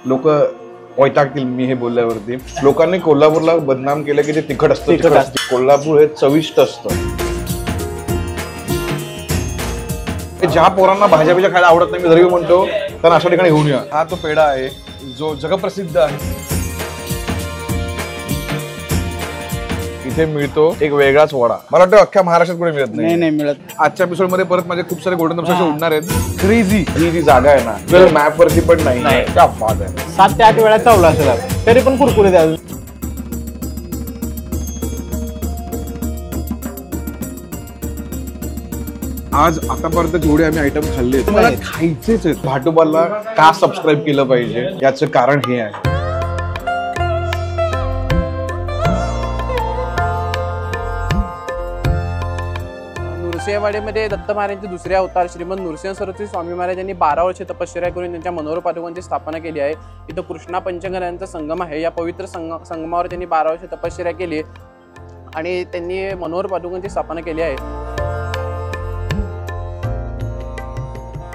लोक वैतागतील मी हे बोलल्यावरती. लोकांनी कोल्हापूरला बदनाम केलं की ते तिखट असतं. कोल्हापूर हे चविष्ट असतं. ज्या पोरांना भाज्या बिज्या खायला आवडत नाही मी जरी म्हणतो तर अशा ठिकाणी घेऊन या. हा तो पेढा आहे जो जगप्रसिद्ध आहे. इथे मिळतो एक वेगळाच वडा. मला वाटतं अख्ख्या महाराष्ट्रात कुठे मिळत नाही मिळत. आजच्या एपिसोड मध्ये परत माझे खूप सारे गोल्डन तमसे उडणार आहेत. क्रेझी ही जी जागा आहे ना वेळ मॅप वरती पण नाही. क्या बात आहे. 7 ते 8 वेळा चावला असेल तरी पण कुरकुरीत आहे. आज आतापर्यंत जेवढे आम्ही आयटम खाल्ले मला खायचेच आहेत. भाटोबाला का सबस्क्राईब केलं पाहिजे याचं कारण हे आहे. नृसिंहवाडीमध्ये दत्त महाराजांचे दुसरे अवतार श्रीमंत नृसिंह सरस्वती स्वामी महाराज यांनी 12 वर्षे तपश्चर्या करून त्यांच्या मनोहर पादुकांची स्थापना केली आहे. इथं कृष्णा पंचगंगांचा संगम आहे. या पवित्र संगमावर त्यांनी 12 वर्षे तपश्चर्या केली आणि त्यांनी मनोहर पादुकांची स्थापना केली आहे.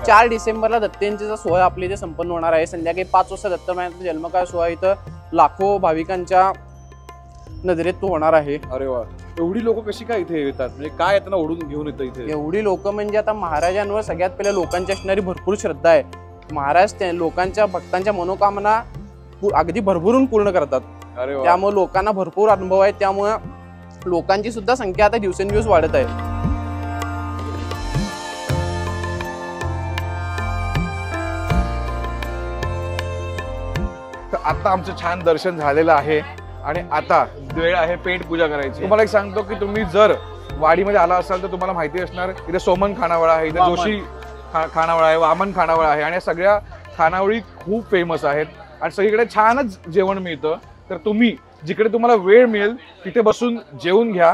4 डिसेंबरला दत्तांचा सोहळा आपल्या इथे संपन्न होणार आहे. संध्याकाळी 5 वाजता दत्त महाराजांचा जन्मकाळ सोहळा इथं लाखो भाविकांच्या नजरेत तो होणार आहे. अरे वा. एवढी लोक कशी काय इथे येतात म्हणजे काय त्यांना ओढून घेऊन येतं इथे? एवढी लोक म्हणजे आता महाराजांवर सगळ्यात पहिल्या लोकांची असणारी भरपूर श्रद्धा आहे. महाराज लोकांच्या भक्तांच्या मनोकामना अगदी भरभरून पूर्ण करतात. त्यामुळे लोकांना भरपूर अनुभव आहे. त्यामुळे लोकांची सुद्धा संख्या आता दिवसेंदिवस वाढत आहे. आता आमचं छान दर्शन झालेलं आहे आणि आता वेळ आहे पेट पूजा करायची. तुम्हाला एक सांगतो की तुम्ही जर वाडीमध्ये आला असाल तर तुम्हाला माहिती असणार इथे सोमन खानावळ आहे, इथे जोशी खानावळ आहे, वामन खानावळ आहे आणि सगळ्या खानावळी खूप फेमस आहेत आणि सगळीकडे छानच जेवण मिळतं. तर तुम्ही जिकडे तुम्हाला वेळ मिळेल तिथे बसून जेवून घ्या.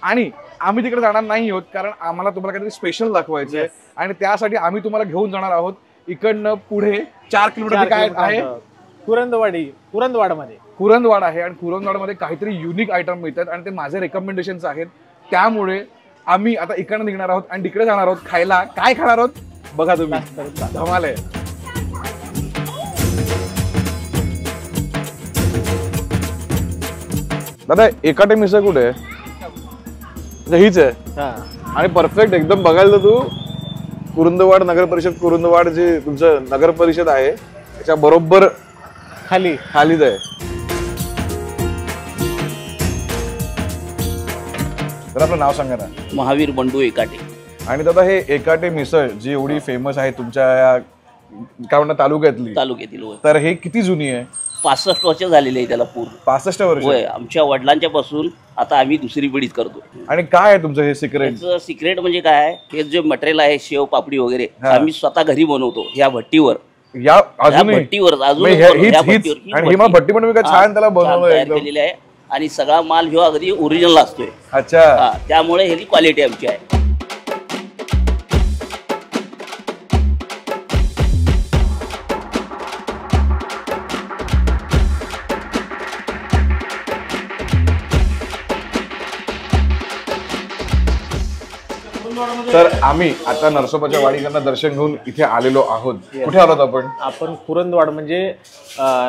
आणि आम्ही तिकडे जाणार नाही आहोत कारण आम्हाला तुम्हाला काहीतरी स्पेशल दाखवायचं आहे आणि त्यासाठी आम्ही तुम्हाला घेऊन जाणार आहोत इकडनं पुढे 4 किलोमीटर काय आहे कुरंदवाड आहे आणि कुरंदवाडमध्ये काहीतरी युनिक आयटम मिळतात आणि ते माझे रेकमेंडेशन्स आहेत. त्यामुळे आम्ही आता इकडनं निघणार आहोत आणि तिकडे जाणार आहोत खायला. काय खाणार आहोत बघा तुम्ही. धमाल आहे. दादा एकाटे मिसळ कुठे आहे? हीच आहे आणि परफेक्ट एकदम. बघायला तू कुरुंदवाड नगर परिषद कुरुंदवाड जे तुमचं नगर परिषद आहे त्याच्या बरोबर खालीच आहे. तर आपलं नाव सांगा ना. महावीर बंडू एकाटे. आणि दादा हे एकाटे मिसळ जी एवढी फेमस आहे तुमच्या या काय म्हणतात तालुक्यातील तर हे किती जुनी आहे? 65 वर्ष झालेली आहे त्याला पूर्ण. 65 वर्ष? होय. आमच्या वडिलांच्या पासून आता आम्ही दुसरी पिढीच करतो. आणि काय आहे तुमचं हे सिक्रेट? सिक्रेट म्हणजे काय आहे, हे जे मटेरियल आहे शेव पापडी वगैरे आम्ही स्वतः घरी बनवतो ह्या भट्टीवर. या भट्टीवर भट्टी पण छान त्याला बनवलेली आहे आणि सगळा माल ह्यो अगदी ओरिजिनल असतोय. अच्छा. त्यामुळे ह्याची क्वालिटी आमची आहे. तर आम्ही आता नरसोबाच्या वाडीकडनं दर्शन घेऊन इथे आलेलो आहोत. कुठे आलोत आपण कुरंदवाड म्हणजे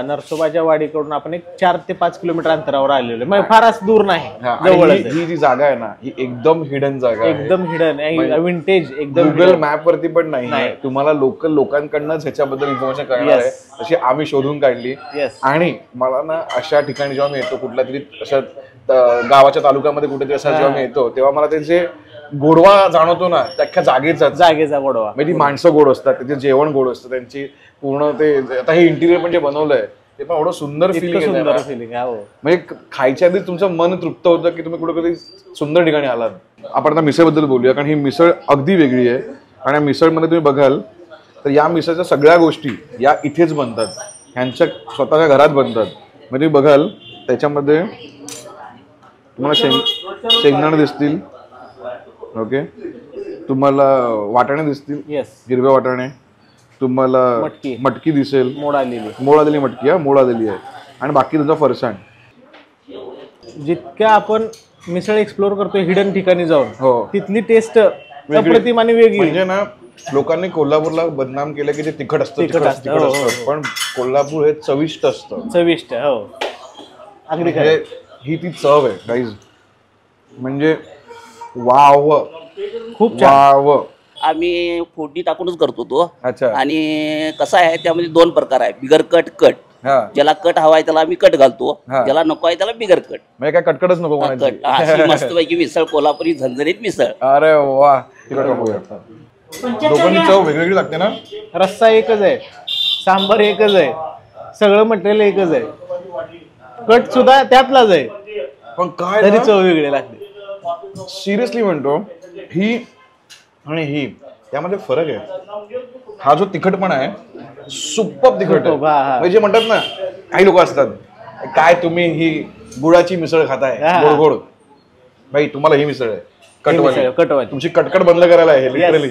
नरसोबाच्या वाडीकडून आपण एक 4 ते 5 किलोमीटर अंतरावर आलेलो म्हणजे फारच दूर नाही. ही जी जागा आहे ना ही एकदम हिडन जागा आहे. एकदम हिडन विंटेज. एकदम गुगल मॅप वरती पण नाही. तुम्हाला लोकल लोकांकडनंच ह्याच्याबद्दल इन्फॉर्मेशन कळणार आहे तशी आम्ही शोधून काढली. आणि मला ना अशा ठिकाणी जेव्हा मी येतो कुठल्या तरी अशा गावाच्या तालुक्यामध्ये कुठेतरी असा जेव्हा मी येतो तेव्हा मला त्यांचे गोडवा जाणवतो ना. त्या अख्ख्या जागेचा गोडवा म्हणजे ती माणसं गोड असतात, त्याचे जेवण गोड असतं, त्यांची पूर्ण ते आता हे इंटिरियर पण जे बनवलंय ते पण एवढं सुंदर फिलिंग म्हणजे खायच्या आधी तुमचं मन तृप्त होतं की तुम्ही कुठेतरी सुंदर ठिकाणी आलात. आपण आता मिसळबद्दल बोलूया कारण ही मिसळ अगदी वेगळी आहे आणि मिसळमध्ये तुम्ही बघाल तर या मिसळच्या सगळ्या गोष्टी या इथेच बनतात. ह्यांच्या स्वतःच्या घरात बनतात. म्हणजे तुम्ही बघाल त्याच्यामध्ये तुम्हाला शेंगदाणे दिसतील. ओके. तुम्हाला वाटाणे दिसतील. हिरव्या वाटाणे. तुम्हाला मटकी दिसेल. मोड आलेली मटकी. मोड आलेली आहे. आणि बाकी तुमचा फरसाण. जितक्या आपण मिसळ एक्सप्लोर करतोय हिडन ठिकाणी जाऊन तिथली टेस्ट अप्रतिम आणि वेगळी. म्हणजे ना लोकांनी कोल्हापूरला बदनाम केलं की ते तिखट असतं, तिखट तिखट असतं, असतं, हो, हो. पण कोल्हापूर हे चविष्ट असतं. चविष्ट. हो अगदी खरं. म्हणजे ही ती चव आहे गाईज. म्हणजे वाव खूप छान. वाव. आम्ही फोडणी टाकूनच करतो तो. अच्छा. आणि कसं आहे त्यामध्ये 2 प्रकार आहे, बिगर कट कट. हा ज्याला कट हवाय त्याला आम्ही कट घालतो, हा. ज्याला नको आहे त्याला बिगर कट. म्हणजे काय कटकटच नको म्हणायची. कट अशी मस्तपैकी मिसळ, कोल्हापुरी झणझणीत मिसळ. अरे वा. तिखट बघूया. दोघांची चव वेगवेगळी लागते ना. रस्सा एकच आहे, सांबार एकच आहे, सगळं मटेरियल एकच आहे, कट सुद्धा त्यातलाच आहे, पण काय तरी चव वेगळी लागते. सिरियसली म्हणतो, ही आणि ही त्यामध्ये फरक आहे. हा जो तिखटपणा आहे सुपर तिखट आहे. म्हणजे जे म्हणतात ना काही लोक असतात, काय तुम्ही ही गुळाची मिसळ खाताय गोड गोड. भाई तुम्हाला ही मिसळ आहे कटवाली. कटवाली. तुमची कटकट बंद करायला आहे लिटरली.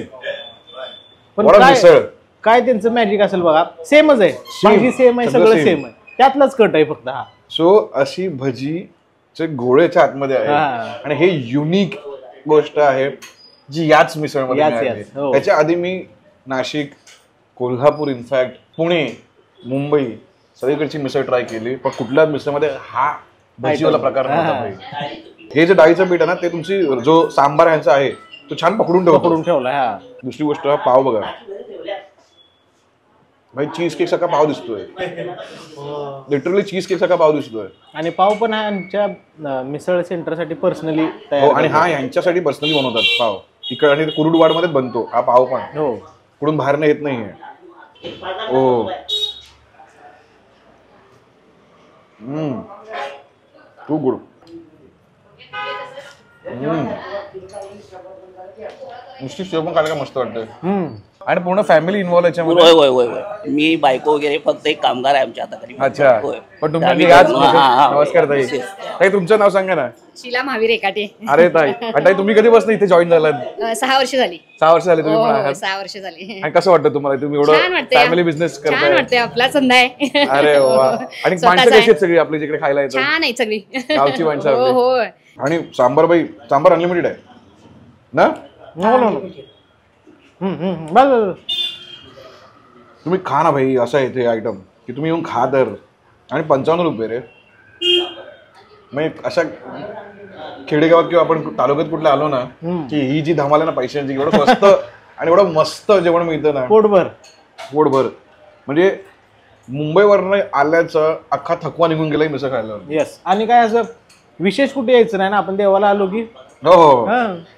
पण वडा मिसळ. काय त्यांचं मॅजिक असेल बघा. सेमच आहे, भाजी सेम आहे, सगळं सेम आहे, त्यातलाच कट आहे फक्त. हा सो अशी भजीचे गोळ्याच्या आतमध्ये आहे आणि हे युनिक गोष्ट आहे जी याच मिसळमध्ये मिळाली. हो. त्याच्या आधी मी नाशिक, कोल्हापूर, इनफॅक्ट पुणे, मुंबई सगळीकडची मिसळ ट्राय केली, पण कुठल्याच मिसळमध्ये हा भजीवाला प्रकार नव्हता भाई. हे जे डाळीचं पीठ आहे ना ते तुमची जो सांबार ह्यांचा आहे तो छान पकडून ठेवला. दुसरी गोष्ट पाव बघा भाई, चीज केक सारखा पाव दिसतोय. लिटरली चीज केक सारखा पाव दिसतोय. आणि पाव पण आमच्या मिसळ सेंटरसाठी पर्सनली हो, आणि हा यांच्यासाठी पर्सनली बनवतात पाव. इकडे आणि कुरुडवाड मध्येच बनतो हा पाव पण. हो, कुठून बाहेर येत नाहीये. ओ खूप गुड. नुसती शेव पण खायला मस्त वाटतं. आणि पूर्ण फॅमिली इन्व्हॉल्व याच्यामध्ये. होय होय होय होय. मी बायको वगैरे फक्त एक कामगार आहे आमच्या हाताखाली. अच्छा. होय. पण तुम्ही आम्ही याच. हा, हा, नमस्कार ताई. ताई तुमचं नाव सांगा ना. शीला महावीर एकाटे. अरे ताई, आणि ताई तुम्ही कधीपासून इथे जॉईन झालात? 6 वर्ष झाली. 6 वर्ष झाले तुम्ही पण आहात. 6 वर्ष झाली. आणि कसं वाटतं तुम्हाला, तुम्ही छान एवढं वाटतंय. फॅमिली बिझनेस छान करताय? वाटतंय, आपला संधा आहे. अरे वा. आणि स्वतःचा माणसं कशी आहे. आहेत सगळी आपली जिकडे खायला येतात? छान आहे सगळी. गावची माणसं हो आपली. हो. आणि सांबार बाई, सांबार अनलिमिटेड आहे ना? बस तुम्ही खा ना भाई. असं आहे ते आयटम की तुम्ही येऊन खा तर. आणि 55 रुपये रे. म्हणजे अशा खेडेगावात किंवा आपण तालुक्यात कुठला आलो ना की ही जी धमाल आहे ना पैशांची, एवढं स्वस्त आणि एवढं मस्त जेवण मिळतं ना पोटभर. म्हणजे मुंबईवरनं आल्याचं अख्खा थकवा निघून गेला मिसळ खायला. येस. आणि काय असं विशेष कुठे यायचं नाही ना, आपण देवाला आलो की. हो.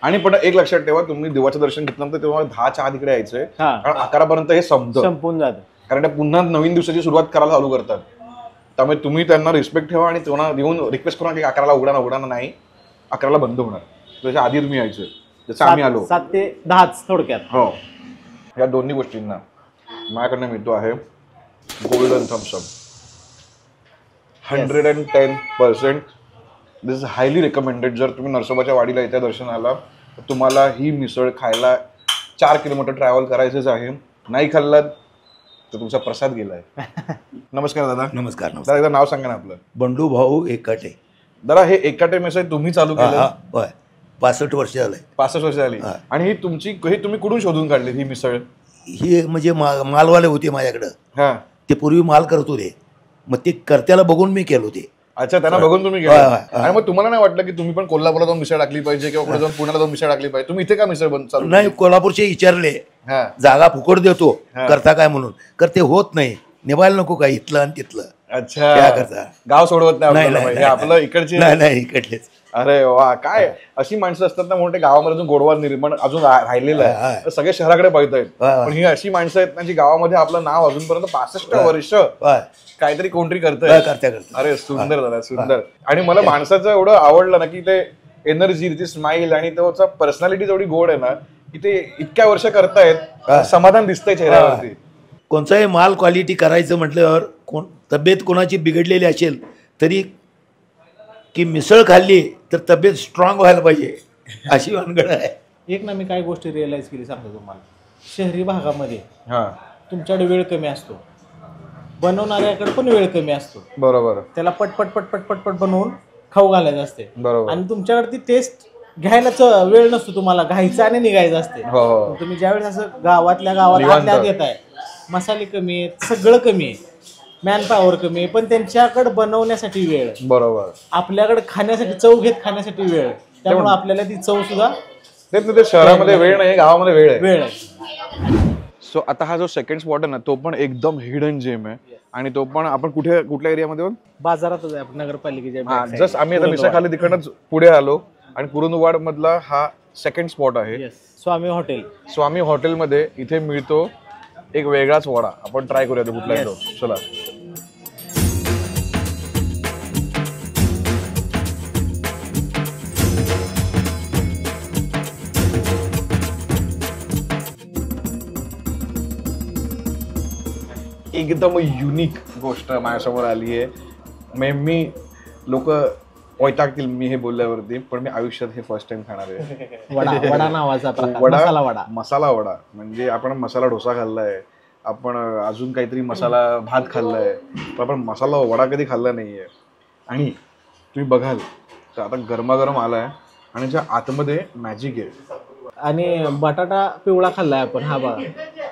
आणि पण एक लक्षात ठेवा, तुम्ही देवाचं दर्शन घेतल्यानंतर तेव्हा 10च्या आत इकडे यायचंय, कारण 11 हे संपून जातं. कारण ते पुन्हा नवीन दिवसाची सुरुवात करायला चालू करतात. त्यामुळे तुम्ही त्यांना रिस्पेक्ट ठेवा आणि त्यांना देऊन रिक्वेस्ट करा की 11ला उघडा नाही, 11ला बंद होणार. त्याच्या आधी तुम्ही यायचं, जसं आम्ही आलो. 7 ते 10 थोडक्यात. हो. या दोन्ही गोष्टींना माझ्याकडनं मिळतो आहे golden Thums Up. 110%. This is highly recommended. जर तुम्ही नरसोबाच्या वाडीला येत्या दर्शनाला तर तुम्हाला ही मिसळ खायला 4 किलोमीटर ट्रॅव्हल करायचंच आहे. नाही खाल्लात तर तुमचा प्रसाद गेलाय. नमस्कार दादा. नमस्कार. दादा एकदा नाव सांगा ना आपलं. बंडू भाऊ एकाटे. दादा हे एकाटे मिसळ तुम्ही चालू केलं? होय. 65 वर्ष झालंय. 65 वर्ष झाली. आणि ही तुम्ही कुठून शोधून काढली ही मिसळ? ही म्हणजे मालवाले होते माझ्याकडं. हा. ते पूर्वी माल करत होते, मग ते करत्याला बघून मी केलो ते. अच्छा, त्यांना बघून तुम्ही गेला. आणि मग तुम्हाला नाही वाटलं की तुम्ही पण कोल्हापूरला जाऊन मिसळ टाकली पाहिजे किंवा पुढे जाऊन पुण्याला जाऊन मिसळ टाकली पाहिजे? तुम्ही इथे का मिसळ बंद चालू? नाही, कोल्हापूरचे विचारले, जागा फुकट देतो करता काय म्हणून, कर ते होत नाही, निभायला नको काय इथलं आणि तिथलं. अच्छा, काय करता, गाव सोडवत नाही आपलं इकडचे. नाही इकडलेच. अरे वा, काय अशी माणसं असतात ना म्हणते गावामध्ये अजून गोडवा निर्माण अजून राहिलेलं आहे, सगळे शहराकडे पळतायत. पण ही अशी माणसं आहेत ना जी गावामध्ये आपलं नाव अजूनपर्यंत 65 वर्ष काहीतरी कोणतरी करतंय. अरे सुंदर दादा, सुंदर. आणि मला माणसाचं एवढं आवडलं ना की ते एनर्जी, ती स्माइल आणि त्याचा पर्सनॅलिटी जेवढी गोड आहे ना की ते इतक्या वर्ष करतायत, समाधान दिसतंय चेहऱ्यावरती. कोणताही माल क्वालिटी करायचं म्हटल्यावर तब्येत कोणाची बिघडलेली असेल तरी की मिसळ खाल्ली तर तब्येत स्ट्रॉंग व्हायला पाहिजे, अशी भानगड आहे. एक ना मी काय गोष्टी रिअलाइज केली सांगतो तुम्हाला. शहरी भागामध्ये तुमच्याकडे वेळ कमी असतो, बनवणाऱ्याकडे पण वेळ कमी असतो. बरोबर. त्याला पटपट बनवून खाऊ घालायचं असते. बरोबर. आणि तुमच्याकडे ती टेस्ट वेळ नसतो तुम्हाला, घायचं आणि निघायचं असते. हो. तुम्ही ज्यावेळेस असं गावातल्या गावात निवांत. आतल्यात येत आहे, मसाले कमी आहेत, सगळं कमी आहे, मॅन पॉवर कमी आहे, पण त्यांच्याकडे बनवण्यासाठी वेळ आहे. बरोबर. आपल्याकडे खाण्यासाठी, चव घेत खाण्यासाठी वेळ आहे. त्यामुळे आपल्याला ती चव सुद्धा ते शहरामध्ये वेळ नाही, गावामध्ये वेळ आहे. सो आता हा जो सेकंड स्पॉट आहे ना, तो पण एकदम हिडन जेम आहे. आणि तो पण आपण कुठल्या एरियामध्ये बाजारातच आहे, आपण नगरपालिकेच्या जस्ट आम्ही आता मिसळ खाली तिकडनंच पुढे आलो आणि कुरुंदवाड मधला हा सेकंड स्पॉट आहे. स्वामी हॉटेल. स्वामी हॉटेलमध्ये इथे मिळतो एक वेगळाच वडा. आपण ट्राय करूया तो कुठला येतो. चला. एकदम युनिक गोष्ट माझ्यासमोर आली आहे. मी लोक वैतागतील मी हे बोलल्यावरती, पण मी आयुष्यात हे फर्स्ट टाइम खाणार आहे. वडा नावाचा प्रकार, मसाला वडा. म्हणजे आपण मसाला डोसा खाल्लाय, आपण अजून काहीतरी मसाला भात खाल्लाय, पण आपण मसाला वडा कधी खाल्ला नाहीये. आणि तुम्ही बघाल तर आता गरमागरम आलाय आणि ज्या आतमध्ये मॅजिक आहे. आणि बटाटा पिवळा खाल्लाय आपण, हा बघा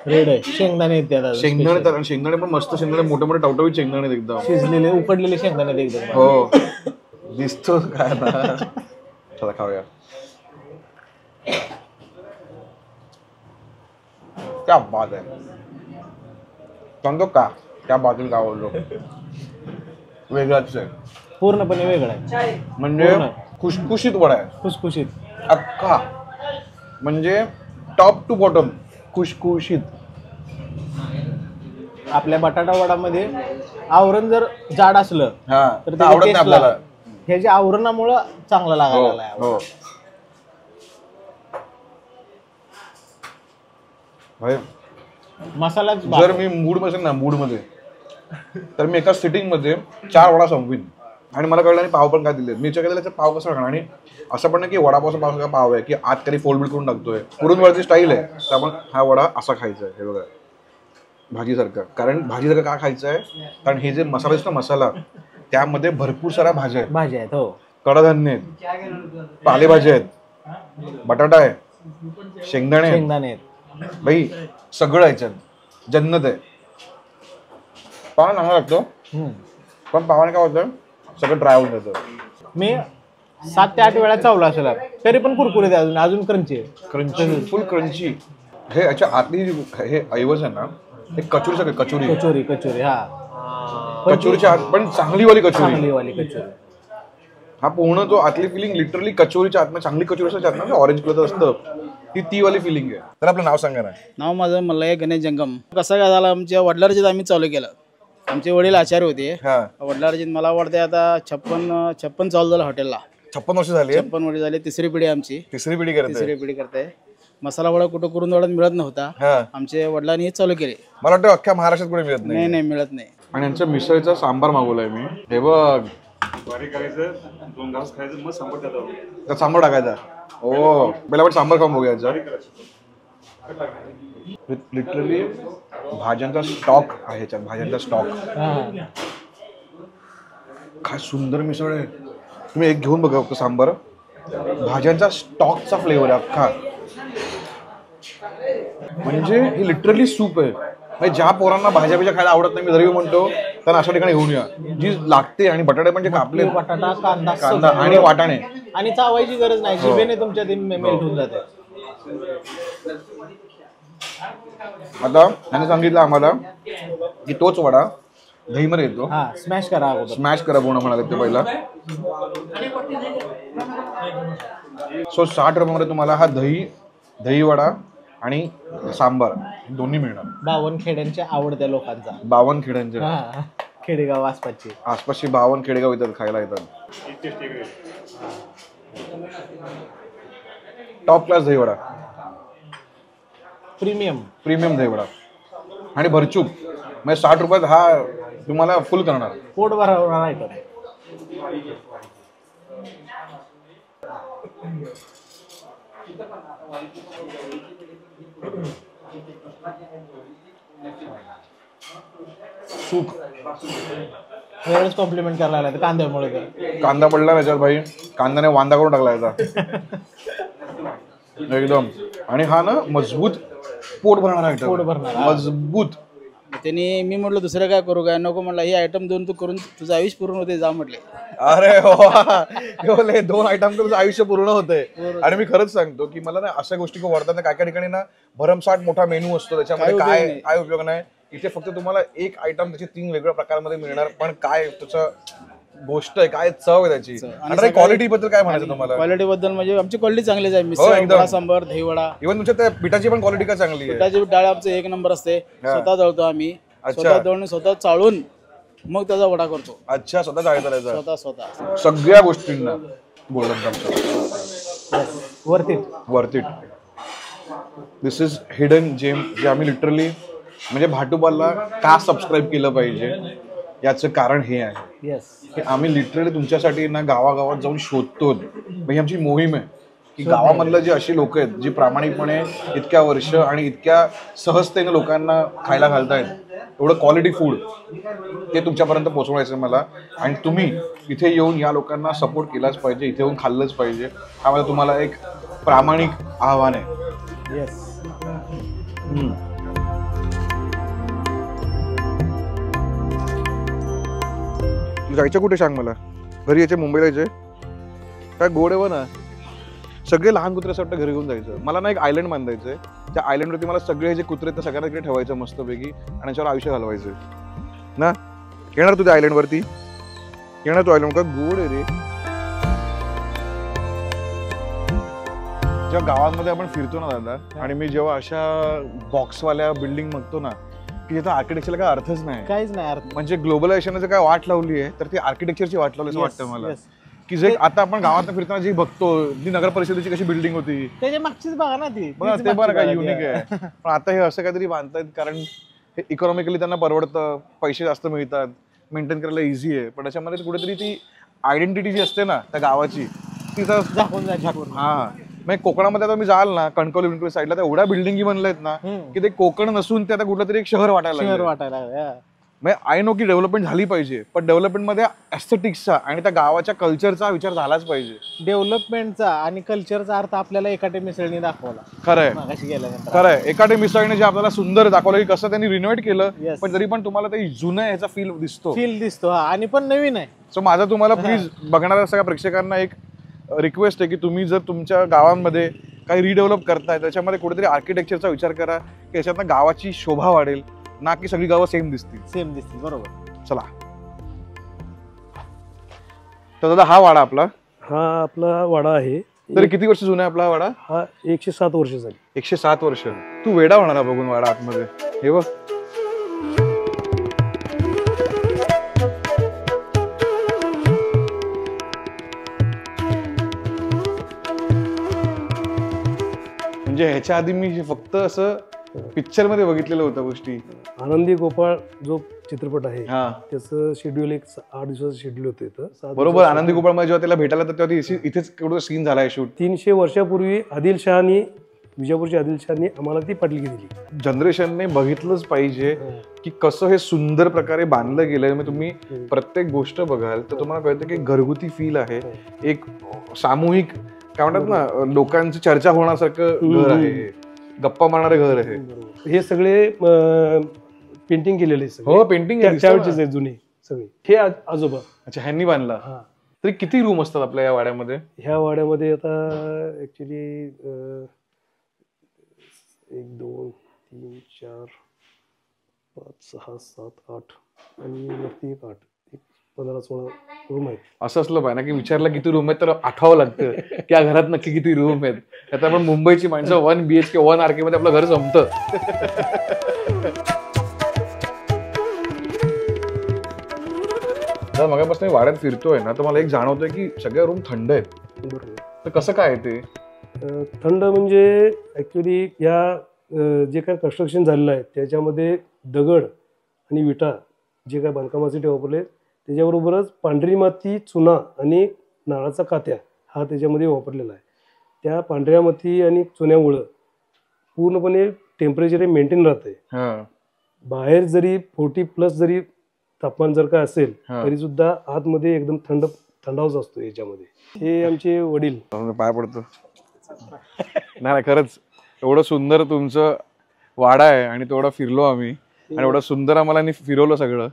रेड आहे, शेंगदाणे शेंगदाणे पण मस्त, शेंगदाणे मोठे मोठे टवटवीत शेंगदाणे एकदम शिजलेले उकडलेले शेंगदाणे एकदम. हो दिसतो काय आता. चला खाऊया. क्या बात आहे. सांगतो का त्या बाजूला का बोललो, वेगळाच आहे, पूर्णपणे वेगळा आहे. म्हणजे खुशखुशीत वडा आहे, खुसखुशीत अख्खा, म्हणजे टॉप टू बॉटम खुशखुशीत. आपल्या बटाटा वडामध्ये आवरण जर जाड असलं तर ते आवडत नाही आपल्याला. ह्याच्या आवरणामुळं चांगला लागायला लागलाय. हो. मसाला जर मी मूड मध्ये तर मी एका सिटिंग मध्ये 4 वडा संपवीन. आणि मला कळलं नाही पाव पण काय दिले. मी विचार केला पाव कसं खाणार. आणि असं पण नाही की वडापावचा पाव आहे की आत काही फोल्ड करून टाकतोय. कुरुंदवाडची स्टाईल आहे, तर आपण हा वडा असा खायचा आहे. हे बघा भाजीसारखा. कारण भाजीसारखं का खायचं आहे, कारण हे जे मसाला असतो मसाला, त्यामध्ये भरपूर साऱ्या भाज्या आहेत. हो. कडधान्य आहेत, पालेभाज्या आहेत, बटाटा आहे, शेंगदाणे आहेत, भाई सगळं याच्यात जन्नत आहे. पाव चांगला लागतो, पण पावाने काय होतं सगळं ड्राय होऊन जातं. मी 7 ते 8 वेळा चावला असेल, तरी पण कुरकुरीत आहे, अजून क्रंची फुल क्रंची. हे याच्या आतली हे ऐवज आहे ना, हे कचोरी सगळे कचोरी. हा कचोरीच्या आत पण चांगली वाली कचोरी. हा पूर्ण जो आतली फिलिंग लिटरली कचोरीच्या आत, चांगली कचोरी असते ना, ऑरेंज कलर असतं, ती वाली फिलिंग आहे. तर आपलं नाव सांगा ना. नाव माझं मल्लय गणेश जंगम. कसं काय झालं, आमच्या वडिलांचे आम्ही चालू केलं. आमचे वडील आचार्य होते. वडिलांचे मला वाटते आता 56 चालू झालं हॉटेलला. 56 वर्ष झाली. 56 वर्ष झाली. तिसरी पिढी आमची. तिसरी पिढी करते. मसाला वडा कुठं कुरुंदवाडात मिळत नव्हता, आमच्या वडिलांनी हे चालू केले. मला वाटतं अख्ख्या महाराष्ट्रात कुठे मिळत नाही. नाही मिळत नाही. आणि यांच्या मिसळचा सांबार मागवलाय मी. हे बघ, सांबार टाकायचा. हो पहिला पण सांबार खाऊन बघूया याचा. लिटरली भाज्यांचा स्टॉक आहे ह्याच्यात, भाज्यांचा स्टॉक. काय सुंदर मिसळ आहे. तुम्ही एक घेऊन बघा सांबार. भाज्यांचा स्टॉकचा फ्लेवर आहे अख्खा. म्हणजे हे लिटरली सूप आहे. म्हणजे ज्या पोरांना भाज्या खायला आवडत नाही, मी जरी म्हणतो त्यांना अशा ठिकाणी घेऊन या, जी लागते. आणि बटाटे म्हणजे कापले, बटाटा, कांदा आणि वाटाणे, आणि चावायची गरज नाही, जिभेने तुमच्या मेल्ट होऊन जाते. आता त्याने सांगितलं आम्हाला की तोच वडा दहीमध्ये येतो. स्मॅश करा पूर्ण म्हणाले ते पहिला. सो 60 रुपयामध्ये तुम्हाला हा दही वडा आणि सांबार दोन्ही मिळणार. 52 खेड्यांच्या आवडत्या लोकांचा. 52 खेड्यांच्या, खेडेगाव आसपासची 52 खेडेगाव येतात खायला येतात. Top class dahi vada, premium dahi vada आणि भरचूक. म्हणजे 60 रुपयात हा तुम्हाला फुल करणार, पोट भरवणार आयटम. सूप वेळेस कॉम्प्लिमेंट करायला लागला कांद्यामुळे तर. कांदा पडला ना याच्यात भाई, कांद्याने वांदा करून टाकला याचा एकदम. आणि हा ना मजबूत पोट भरणारा आयटम, पोट भरणारा. मजबूत. त्यांनी मी म्हटलं दुसरं काय करू काय नको म्हटलं, ही आयटम देऊन तू करून तुझं आयुष्य पूर्ण होते जा म्हटले. अरे वा, 2 आयटम तुझं आयुष्य पूर्ण होतंय. आणि मी खरंच सांगतो की मला ना अशा गोष्टी खूप आवडतात ना. काय काय ठिकाणी ना भरमसाठ मोठा मेनू असतो, त्याच्यामध्ये काय उपयोग नाही. इथे फक्त तुम्हाला एक आयटम त्याचे 3 वेगळ्या प्रकारमध्ये मिळणार, पण काय त्याचं गोष्ट आहे, काय चव आहे त्याची. आणि क्वालिटी बद्दल काय म्हणायचं तुम्हाला? क्वालिटी बद्दल म्हणजे आमची क्वालिटी चांगलीच आहे. मिसळ, वडा सांबार, दही वडा, इव्हन तुमच्या त्या पिठाची पण क्वालिटी काय चांगली आहे. पिठाची डाळ आमचं 1 नंबर असते. स्वतः दळतो आम्ही, स्वतः दळून स्वतः चाळून मग त्याचा वडा करतो. अच्छा, स्वतः जाळी स्वतः सगळ्या गोष्टींना golden worth it. This is hidden gem, जे आम्ही लिटरली म्हणजे भाटुबाला का सबस्क्राईब केलं पाहिजे याचं कारण हे आहे की आम्ही लिटरली तुमच्यासाठी ना गावागावात जाऊन शोधतो. ही आमची मोहीम आहे की गावामधलं जे अशी लोक आहेत जी प्रामाणिकपणे इतक्या वर्ष आणि इतक्या सहजतेने लोकांना खायला घालतायत एवढं क्वालिटी फूड, ते तुमच्यापर्यंत पोहोचवायचं मला. आणि तुम्ही इथे येऊन या लोकांना सपोर्ट केलाच पाहिजे, इथे येऊन खाल्लंच पाहिजे. हा माझं तुम्हाला एक प्रामाणिक आव्हान आहे. जायचं कुठे सांग मला? घरी यायचे, मुंबईला यायचे, काय गोड आहे ना. सगळे लहान कुत्रे असं वाटतं घरी घेऊन जायचं. मला ना एक आयलंड बांधायचंय, त्या आयलंडवरती मला सगळे जे कुत्रे आहेत सगळ्यांना तिकडे ठेवायचं मस्तपैकी आणि त्याच्यावर आयुष्य घालवायचं ना. येणार तू त्या आयलंडवरती? येणार तू आयलंड? का गोड आहे रे. जेव्हा गावांमध्ये आपण फिरतो ना दादा, आणि मी जेव्हा अशा बॉक्सवाल्या बिल्डिंग बघतो ना की जिथं आर्किटेक्चरला काय अर्थच नाही, काहीच नाही अर्थ. म्हणजे ग्लोबलायझेशनचं काय वाट लावली आहे तर ती आर्किटेक्चरची वाट लावली असं वाटतं मला. की जे आता आपण गावात फिरताना जी बघतो, जी नगर परिषदेची कशी बिल्डिंग होती त्याच्या मागचीच बघा ना ती. ते बरं काय युनिक आहे. पण आता हे असं काहीतरी बांधतायत कारण हे इकॉनॉमिकली त्यांना परवडतं, पैसे जास्त मिळतात, मेंटेन करायला इझी आहे. पण त्याच्यामध्ये कुठेतरी ती आयडेंटिटी जी असते ना त्या गावाची तिथं झाकून जायची. हा म्हणजे कोकणामध्ये आता मी जाल ना कणकवली साईडला, त्या एवढ्या बिल्डिंगी बनल्या आहेत ना की ते कोकण नसून ते आता कुठलं तरी एक शहर वाटायला वाटायला. म्हणजे आय नो की डेव्हलपमेंट झाली पाहिजे, पण डेव्हलपमेंटमध्ये एस्थेटिक्सचा आणि त्या गावाच्या कल्चरचा विचार झालाच पाहिजे. डेव्हलपमेंटचा आणि कल्चरचा अर्थ आपल्याला एकाटे मिसळणी दाखवला. खरंय खरंय. एकाटे मिसळणे जे आपल्याला सुंदर दाखवलं की कसं त्यांनी रिनोव्हेट केलं, पण तरी पण तुम्हाला ते जुनं ह्याचा फील दिसतो आणि पण नवीन आहे. सो माझा तुम्हाला प्लीज बघणाऱ्या सगळ्या प्रेक्षकांना एक रिक्वेस्ट आहे की तुम्ही जर तुमच्या गावांमध्ये काही रिडेव्हलप करताय त्याच्यामध्ये कुठेतरी आर्किटेक्चरचा विचार करा की याच्यातनं गावाची शोभा वाढेल, ना की सगळी गावं सेम दिसतील. बरोबर. चला तर दादा हा वाडा आपला, हा आपला वाडा आहे. तरी किती वर्ष जुना आहे आपला वाडा? हा 107 वर्ष झाली. 107 वर्ष. तू वेडा होणार बघून वाडा आतमध्ये. हे बघ म्हणजे ह्याच्या आधी मी फक्त असं पिक्चर मध्ये बघितलेलं होतं गोष्टी. आनंदी गोपाळ जो चित्रपट आहे हा त्याचं शेड्यूल एक 8 दिवसाचं शेड्यूल होतं इथं. बरोबर. आनंदी गोपाळ मध्ये जेव्हा त्याला भेटायला तर तेव्हा इथेच केवढं सीन झालाय शूट. 300 वर्षापूर्वी आदिलशहानी, विजापूरच्या आदिलशहानी आम्हाला ती पाटली दिली. जनरेशनने बघितलंच पाहिजे की कसं हे सुंदर प्रकारे बांधलं गेलंय. मग तुम्ही प्रत्येक गोष्ट बघाल तर तुम्हाला कळतं की घरगुती फील आहे, एक सामूहिक काय म्हणतात ना लोकांची चर्चा होण्यासारखं घर आहे, गप्पा मारणारे घर आहे. हे सगळे पेंटिंग केलेले. हो पेंटिंग त्यावेळेचेच आहे जुने सगळे. हे आजोबा. अच्छा ह्यांनी बांधला. तरी किती रूम असतात आपल्या या वाड्यामध्ये? ह्या वाड्यामध्ये आता ऍक्च्युली 1 2 3 4 5 6 7 8 आणि वरती 8 15-16 रूम आहेत. असं असलं पाहिजे ना की विचारलं किती रूम आहेत तर आठवावं लागतं की या घरात नक्की किती रूम आहेत. आता आपण मुंबईची माणसं 1 BHK 1 RK मध्ये आपलं घर संपतं. जर मगापासून वाड्यात फिरतोय ना तर मला एक जाणवतोय की सगळ्या रूम थंड आहेत. बरोबर. तर कसं काय ते थंड म्हणजे ऍक्च्युली या जे काय कन्स्ट्रक्शन झालेलं आहे त्याच्यामध्ये दगड आणि विटा जे काय बांधकामासाठी वापरले त्याच्याबरोबरच पांढरी माती, चुना आणि नारळाचा कात्या हा त्याच्यामध्ये वापरलेला आहे. त्या पांढऱ्या माती आणि चुन्यामुळं पूर्णपणे टेम्परेचर हे मेंटेन राहतंय. बाहेर जरी 40+ जरी तापमान जर का असेल तरी सुद्धा आतमध्ये एकदम थंडावच असतो याच्यामध्ये. हे आमचे वडील. पाय पडतो. नाही खरंच एवढं सुंदर तुमचं वाडा आहे आणि तेवढा फिरलो आम्ही आणि एवढं सुंदर आम्हाला फिरवलं सगळं.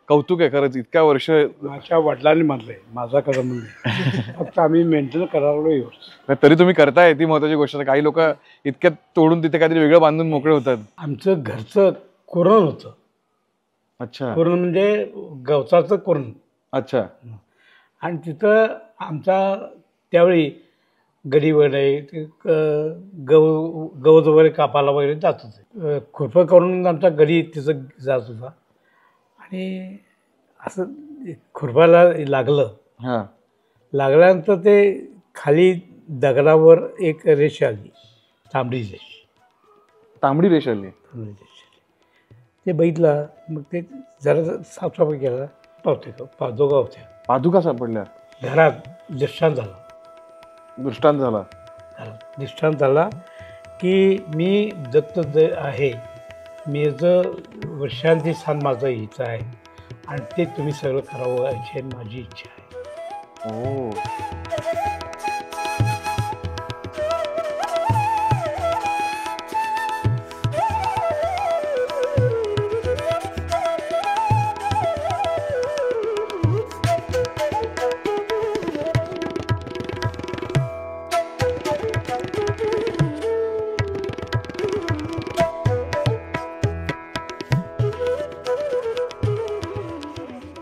कौतुक आहे खरंच. इतक्या वर्ष माझ्या वडिलांनी म्हणलंय, माझा करा म्हणले, फक्त आम्ही मेंटेन करायला. तरी तुम्ही करताय ती महत्वाची गोष्ट. काही लोक इतक्यात तोडून तिथे काहीतरी वेगळं बांधून मोकळे होतात. आमचं घरचं कोरण होतं. अच्छा. कोरण म्हणजे गवताचं कोरण. अच्छा. आणि तिथं आमचा त्यावेळी गडी वगैरे गवत वगैरे कापायला वगैरे जात होते. खुरपं करून आमचा गडी तिथं जात होता. आणि असं खुरपायला लागल्यानंतर ते खाली दगडावर एक रेष आली, तांबडी रेष आली. ते बघितलं. मग ते जरा साफसफाई केला. पादुका होत्या. पादुका सापडल्या घरात. दृष्टांत झाला की मी दत्त आहे, मी वर्षांती स्थान माझं हिचं आहे आणि ते तुम्ही सगळं करावं अशी माझी इच्छा आहे.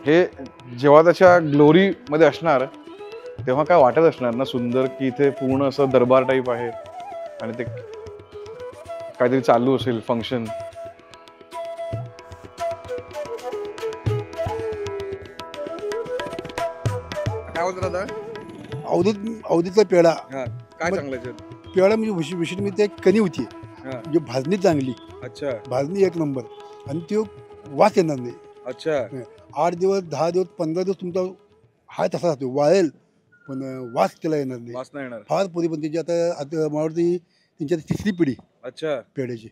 हे जेव्हा त्याच्या ग्लोरी मध्ये असणार तेव्हा काय वाटत असणार ना सुंदर, की इथे पूर्ण असं दरबार टाईप आहे आणि ते काहीतरी चालू असेल फंक्शन. काय होतं दादा? अवधीतला पेढा. काय चांगलं पेढा म्हणजे विशेष म्हणजे ते कणी होती म्हणजे भाजणी चांगली. अच्छा. भाजणी एक नंबर. आणि तो वास येणार नाही. अच्छा. 8 दिवस 10 दिवस 15 दिवस तुमचा हाय तसा राहतो, वाळेल पण वास त्याला येणार नाही. वास नाही येणार. फार पुरी पण त्याची आता मला वाटतं त्यांची 3री पिढी. अच्छा. पेढ्याची